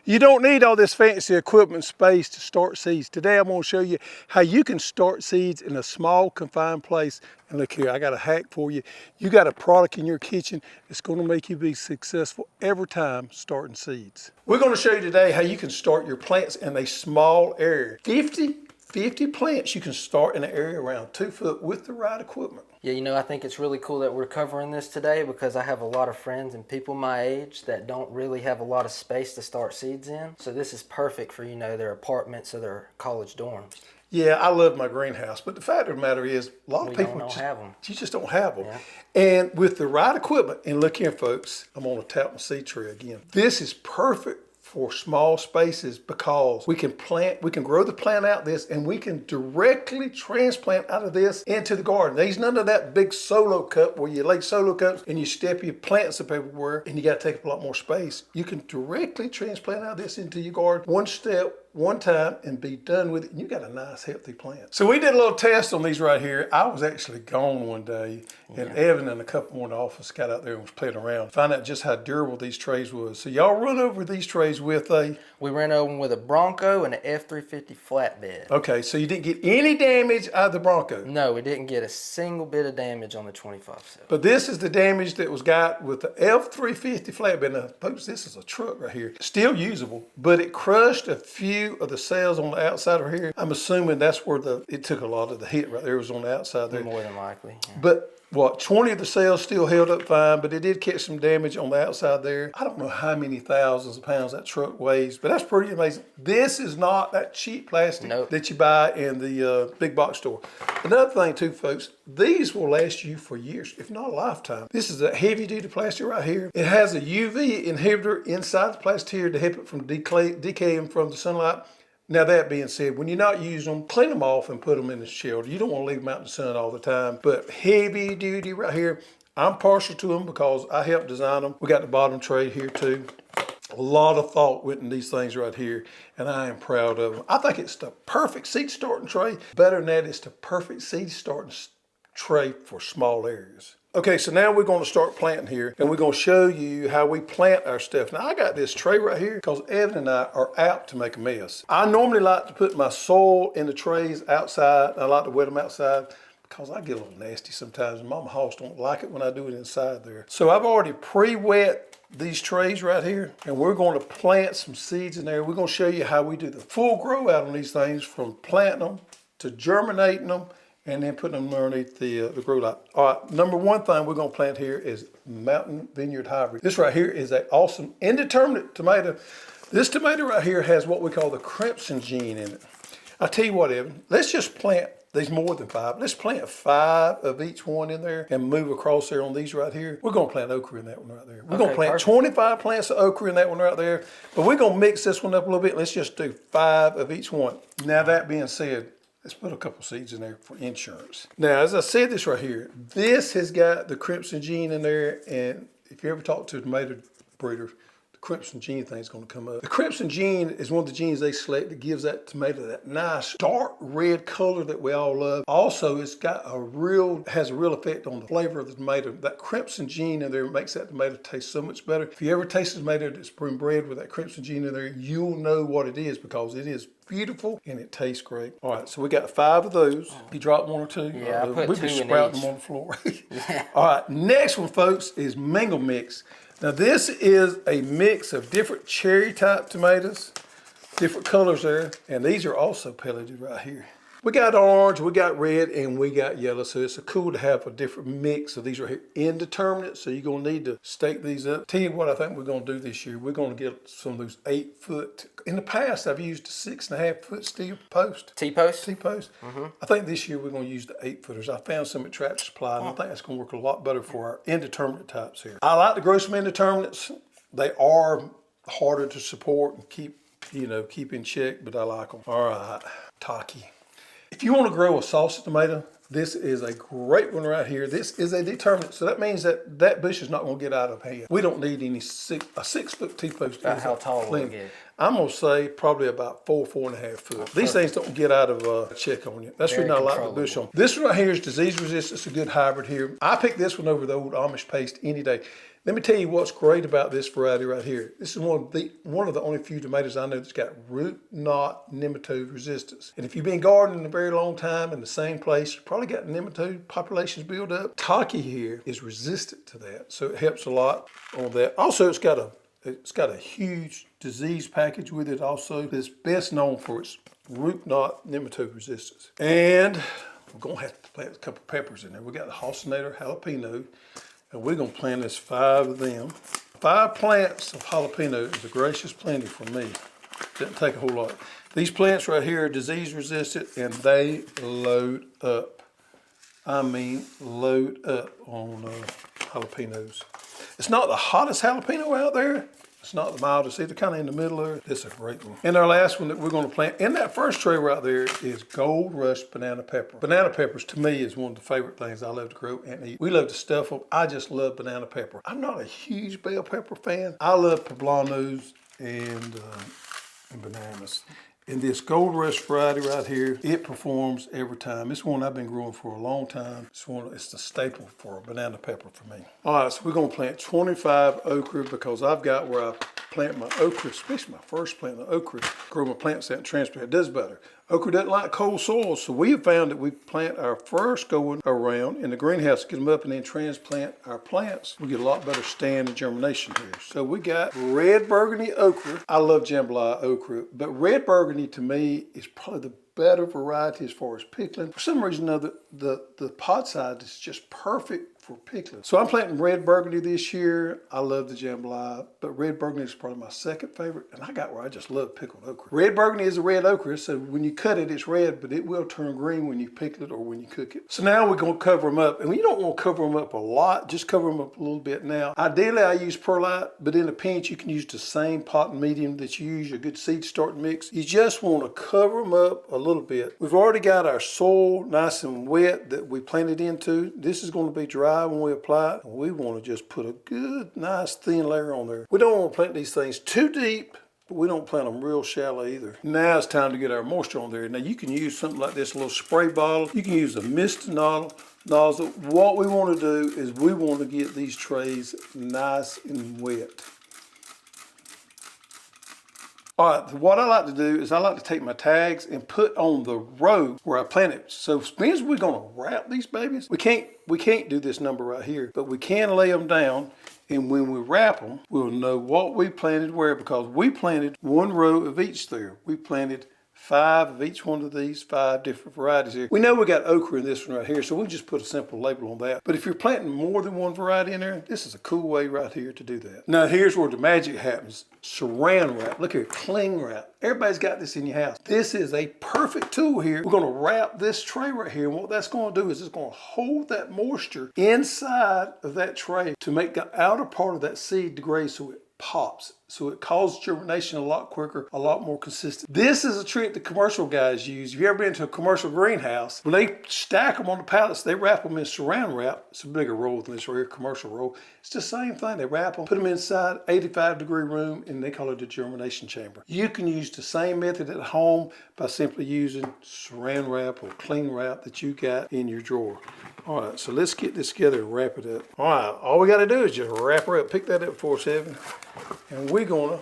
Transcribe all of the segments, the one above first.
You don't need all this fancy equipment space to start seeds. Today I'm going to show you how you can start seeds in a small confined place. And look here, I got a hack for you. You got a product in your kitchen that's going to make you be successful every time starting seeds. We're going to show you today how you can start your plants in a small area. 50 plants you can start in an area around 2 foot with the right equipment. Yeah, you know, I think it's really cool that we're covering this today because I have a lot of friends and people my age that don't really have a lot of space to start seeds in. So this is perfect for, you know, their apartments or their college dorms. Yeah, I love my greenhouse, but the fact of the matter is, a lot of people don't have them. You just don't have them. Yeah. And with the right equipment, and look here, folks, I'm going to tap my seed tray again. This is perfect for small spaces because we can grow the plant out this, and we can directly transplant out of this into the garden. There's none of that big solo cup where you lay solo cups and you step your plants up everywhere and you got to take up a lot more space. You can directly transplant out this into your garden, one step, one time, and be done with it, and you got a nice healthy plant. So we did a little test on these right here. I was actually gone one day, and Evan and a couple more in the office got out there and was playing around, find out just how durable these trays was. So y'all run over these trays with we ran over them with a Bronco and an F350 flatbed. Okay, so you didn't get any damage out of the Bronco? No, we didn't get a single bit of damage on the 25 cell. But this is the damage that was got with the F350 flatbed. Now, folks, this is a truck right here. Still usable, but it crushed a few of the cells on the outside of here. I'm assuming that's where it took a lot of the hit right there, was on the outside there. More than likely. Yeah. But what, 20 of the cells still held up fine, but it did catch some damage on the outside there. I don't know how many thousands of pounds that truck weighs, but that's pretty amazing. This is not that cheap plastic that you buy in the big box store. Another thing too, folks, these will last you for years, if not a lifetime. This is a heavy duty plastic right here. It has a UV inhibitor inside the plastic here to help it from decaying from the sunlight. Now that being said, when you're not using them, clean them off and put them in the shelter. You don't want to leave them out in the sun all the time. But heavy duty right here, I'm partial to them because I helped design them. We got the bottom tray here too. A lot of thought went in these things right here, and I am proud of them. I think it's the perfect seed starting tray. Better than that, it's the perfect seed starting tray for small areas. Okay, so now we're going to start planting here, and we're going to show you how we plant our stuff. Now, I got this tray right here because Evan and I are out to make a mess. I normally like to put my soil in the trays outside, and I like to wet them outside because I get a little nasty sometimes, and Mama Hoss don't like it when I do it inside there. So I've already pre-wet these trays right here, and we're going to plant some seeds in there. We're going to show you how we do the full grow out on these things, from planting them to germinating them, and then putting them underneath the grow light. All right, number one thing we're going to plant here is Mountain Vineyard Hybrid. This right here is an awesome indeterminate tomato. This tomato right here has what we call the crimson gene in it. I tell you what, Evan, let's just plant these more than 5. Let's plant 5 of each one in there and move across there on these right here. We're going to plant okra in that one right there. We're going to plant 25 plants of okra in that one right there, but we're going to mix this one up a little bit. Let's just do 5 of each one. Now, that being said, let's put a couple seeds in there for insurance. Now, as I said this right here, this has got the crimson gene in there, and if you ever talk to a tomato breeder, the crimson gene thing is going to come up. The crimson gene is one of the genes they select that gives that tomato that nice dark red color that we all love. Also, it's got has a real effect on the flavor of the tomato. That crimson gene in there makes that tomato taste so much better. If you ever taste a tomato that's been bred with that crimson gene in there, you'll know what it is because it is beautiful and it tastes great. All right, so we got 5 of those. You dropped 1 or 2? Yeah, I put 2 in each. We'd be sprouting them on the floor. Yeah. All right, next one, folks, is Mingle Mix. Now, this is a mix of different cherry type tomatoes, different colors there, and these are also pelleted right here. We got orange, we got red, and we got yellow, so it's cool to have a different mix of these right here. Indeterminate, so you're gonna need to stake these up. Tell you what I think we're gonna do this year. We're gonna get some of those 8 foot. In the past, I've used a 6.5 foot steel post. T-post? T-post. I think this year we're gonna use the 8 footers. I found some at Tractor Supply, and I think that's gonna work a lot better for our indeterminate types here. I like to grow some indeterminates. They are harder to support and keep in check, but I like them. All right, Tachi. If you want to grow a salsa tomato, This is a great one right here. This is a determinant. So that means that that bush is not going to get out of hand. We don't need any a 6-foot T-post. About how tall will it get? I'm going to say probably about 4.5 foot. These things don't get out of check on you. That's really not like the bush on. This one right here is disease resistant. It's a good hybrid here. I picked this one over the old Amish paste any day. Let me tell you what's great about this variety right here. This is one of the only few tomatoes I know that's got root knot nematode resistance. And if you've been gardening a very long time in the same place, you probably got nematode populations build up. Tachi here is resistant to that, so it helps a lot on that. Also, it's got a huge disease package with it also. It's best known for its root knot nematode resistance. And we're gonna have to plant a couple peppers in there. We got the Hossinator Jalapeno, and we're gonna plant this 5 of them. 5 plants of jalapeno is a gracious plenty for me. Doesn't take a whole lot. These plants right here are disease resistant and they load up. I mean, load up on jalapenos. It's not the hottest jalapeno out there. It's not the mildest either, kind of in the middle there. This is a great one. And our last one that we're going to plant in that first tray right there is Gold Rush banana pepper. Banana peppers to me is one of the favorite things I love to grow and eat. We love to stuff them. I just love banana pepper. I'm not a huge bell pepper fan. I love poblanos and bananas. And this Gold Rush variety right here, it performs every time. It's one I've been growing for a long time. It's the staple for a banana pepper for me. All right, so we're gonna plant 25 okra because I've got where I plant my okra, especially my first plant of okra, grow my plants out and transplant. It does better. Okra doesn't like cold soil, so we have found that we plant our first going around in the greenhouse, get them up and then transplant our plants. We get a lot better stand and germination here. So we got red burgundy okra. I love jambalaya okra, but red burgundy to me is probably the better variety as far as pickling. For some reason, though, the pot size is just perfect for pickling. So I'm planting red burgundy this year. I love the jambalaya, but red burgundy is probably my second favorite. And I got where I just love pickled okra. Red burgundy is a red okra, so when you cut it, it's red, but it will turn green when you pickle it or when you cook it. So now we're gonna cover them up. And you don't want to cover them up a lot, just cover them up a little bit now. Ideally, I use perlite, but in a pinch, you can use the same pot and medium that you use, your good seed starting mix. You just want to cover them up a little bit. We've already got our soil nice and wet that we planted into. This is going to be dry when we apply it. We want to just put a good, nice, thin layer on there. We don't want to plant these things too deep, but we don't plant them real shallow either. Now it's time to get our moisture on there. Now you can use something like this, a little spray bottle. You can use a mist nozzle. What we want to do is we want to get these trays nice and wet. All right, what I like to do is I like to take my tags and put on the row where I planted. So means we're gonna wrap these babies. We can't do this number right here, but we can lay them down. And when we wrap them, we'll know what we planted where because we planted 1 row of each there. We planted 5 of each one of these 5 different varieties here. We know we got okra in this one right here, so we'll just put a simple label on that. But if you're planting more than 1 variety in there, this is a cool way right here to do that. Now here's where the magic happens. Saran wrap. Look here, cling wrap. Everybody's got this in your house. This is a perfect tool here. We're gonna wrap this tray right here, and what that's gonna do is it's gonna hold that moisture inside of that tray to make the outer part of that seed degrade so it pops. So it causes germination a lot quicker, a lot more consistent. This is a trick the commercial guys use. If you've ever been to a commercial greenhouse, when they stack them on the pallets, they wrap them in saran wrap. It's a bigger roll than this real commercial roll. It's the same thing. They wrap them, put them inside 85-degree room, and they call it a germination chamber. You can use the same method at home by simply using saran wrap or cling wrap that you got in your drawer. All right, so let's get this together and wrap it up. All right, all we got to do is just wrap her up. Pick that up for us, Evan. And we're gonna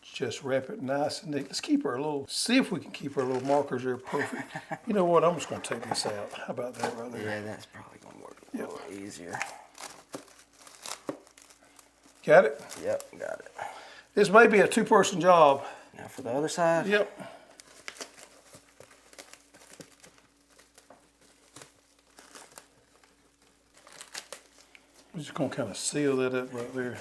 just wrap it nice and neat. Let's keep our little, see if we can keep our little markers there perfect. You know what, I'm just gonna take this out. How about that right there? Yeah, that's probably gonna work a little easier. Got it? Yep, got it. This may be a 2-person job. Now for the other side? Yep. We're just gonna kind of seal that up right there.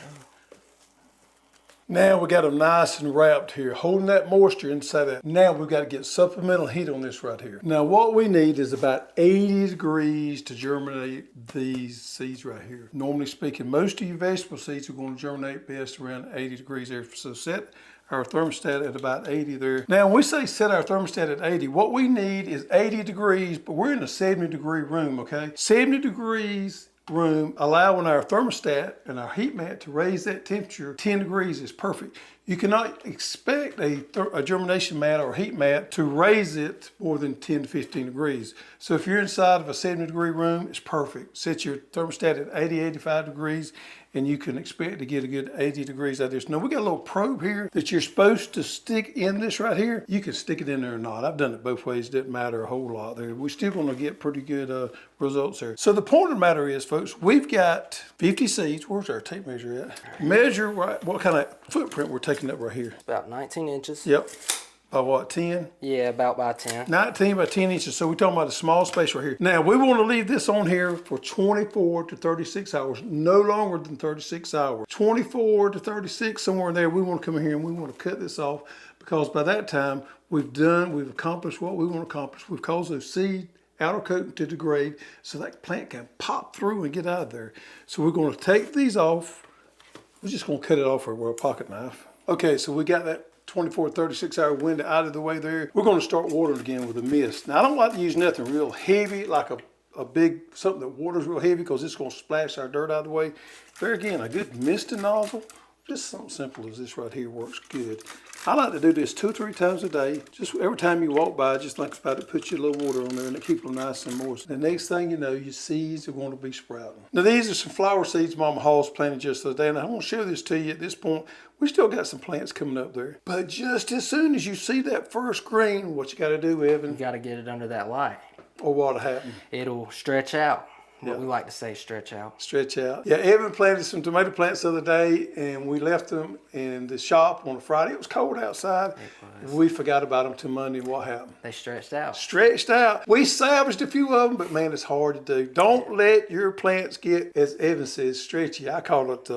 Now we got them nice and wrapped here, holding that moisture inside that. Now we've got to get supplemental heat on this right here. Now what we need is about 80 degrees to germinate these seeds right here. Normally speaking, most of your vegetable seeds are going to germinate best around 80 degrees there. So set our thermostat at about 80 there. Now, when we say set our thermostat at 80, what we need is 80 degrees, but we're in a 70-degree room, okay? 70 degrees room, allowing our thermostat and our heat mat to raise that temperature 10 degrees is perfect. You cannot expect a germination mat or a heat mat to raise it more than 10 to 15 degrees. So if you're inside of a 70-degree room, it's perfect. Set your thermostat at 80, 85 degrees, and you can expect to get a good 80 degrees out of this. Now, we got a little probe here that you're supposed to stick in this right here. You can stick it in there or not. I've done it both ways. It didn't matter a whole lot there. We're still going to get pretty good results there. So the point of the matter is, folks, we've got 50 seeds. Where's our tape measure at? Measure what kind of footprint we're taking up right here. It's about 19 inches. Yep. By what, 10? Yeah, about by 10. 19 by 10 inches. So we're talking about a small space right here. Now, we want to leave this on here for 24 to 36 hours, no longer than 36 hours. 24 to 36, somewhere in there, we want to come in here and we want to cut this off, because by that time, we've accomplished what we want to accomplish. We've caused those seed outer coating to degrade so that plant can pop through and get out of there. So we're going to take these off. We're just going to cut it off with a pocket knife. Okay, so we got that 24, 36 hour window out of the way there. We're going to start watering again with a mist. Now, I don't like to use nothing real heavy, like a big, something that waters real heavy, because it's going to splash our dirt out of the way. There again, a good misting nozzle. Just something simple as this right here works good. I like to do this 2 or 3 times a day. Just every time you walk by, just think about it, put your little water on there and it keeps them nice and moist. The next thing you know, your seeds are going to be sprouting. Now, these are some flower seeds Mama Hall's planted just the other day, and I want to show this to you at this point. We still got some plants coming up there. But just as soon as you see that first green, what you got to do, Evan? You got to get it under that light. Or what'll happen? It'll stretch out. Yeah. We like to say stretch out. Stretch out. Yeah, Evan planted some tomato plants the other day, and we left them in the shop on a Friday. It was cold outside. We forgot about them till Monday. What happened? They stretched out. Stretched out. We salvaged a few of them, but man, it's hard to do. Don't let your plants get, as Evan says, stretchy. I call it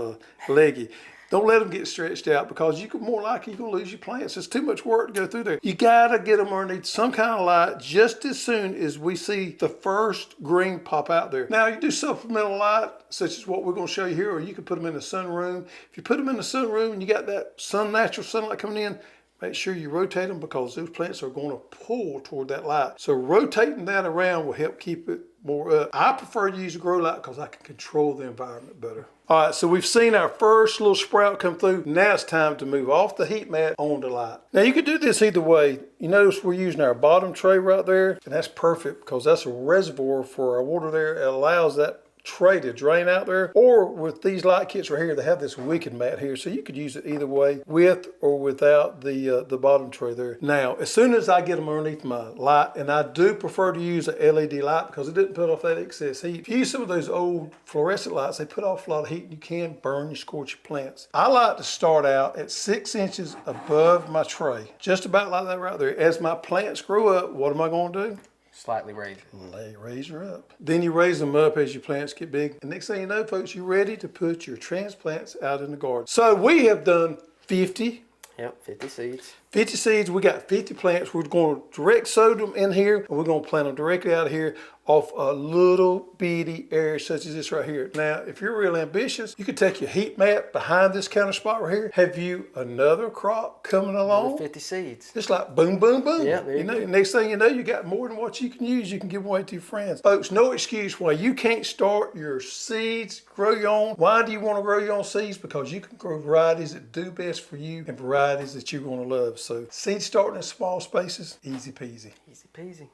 leggy. Don't let them get stretched out, because you could more likely you're gonna lose your plants. It's too much work to go through there. You gotta get them underneath some kind of light just as soon as we see the first green pop out there. Now, you do supplemental light, such as what we're gonna show you here, or you can put them in the sunroom. If you put them in the sunroom and you got that natural sunlight coming in, make sure you rotate them, because those plants are going to pull toward that light. So rotating that around will help keep it more up. I prefer to use a grow light because I can control the environment better. All right, so we've seen our first little sprout come through. Now it's time to move off the heat mat onto light. Now, you could do this either way. You notice we're using our bottom tray right there, and that's perfect because that's a reservoir for our water there. It allows that tray to drain out there. Or with these light kits right here, they have this wicked mat here, so you could use it either way, with or without the bottom tray there. Now, as soon as I get them underneath my light, and I do prefer to use a LED light because it didn't put off that excess heat. If you use some of those old fluorescent lights, they put off a lot of heat and you can burn your scorch your plants. I like to start out at 6 inches above my tray, just about like that right there. As my plants grow up, what am I going to do? Slightly raise it. Raise her up. Then you raise them up as your plants get big. And next thing you know, folks, you're ready to put your transplants out in the garden. So we have done 50. Yep, 50 seeds. 50 seeds. We got 50 plants. We're going to direct sow them in here, and we're going to plant them directly out of here off a little bitty area such as this right here. Now, if you're real ambitious, you could take your heat mat behind this counter spot right here. Have you another crop coming along? Another 50 seeds. Just like boom, boom, boom. Yeah, there you go. Next thing you know, you got more than what you can use. You can give away to your friends. Folks, no excuse why you can't start your seeds, grow your own. Why do you want to grow your own seeds? Because you can grow varieties that do best for you and varieties that you're going to love. So seed starting in small spaces, easy peasy. Easy peasy.